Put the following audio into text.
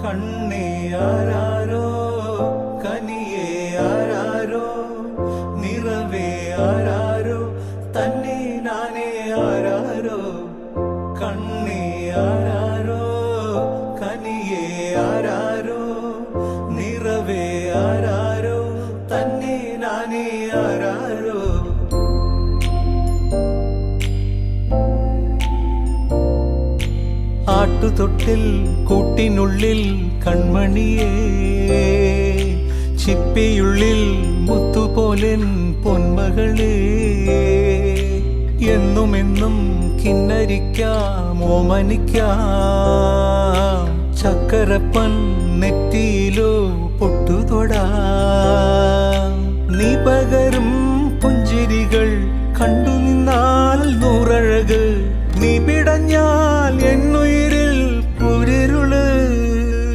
കണ്ണേ ആരാരോ കനിയേ ആരാരോ നിറവേ ആരാരോ തന്നെ നാനേ ആരാരോ കണ്ണേ ആരാരോ കനിയേ ആരാരോ നിറവേ ആരാരോ തന്നെ നാനേ ആരാരോ ആട്ടുതൊട്ടിൽ കൂട്ടിനുള്ളിൽ കൺമണിയേ ചിപ്പിയുള്ളിൽ മുത്തുപോലെൻ പൊന്മകളേ എന്നുമെന്നും കിന്നരിക്കാം ഓമനിക്കാം ചക്കരപ്പൻ നെറ്റിയിലോ പൊട്ടുതൊടാം നീ പകരും പുഞ്ചിരികൾ കണ്ടു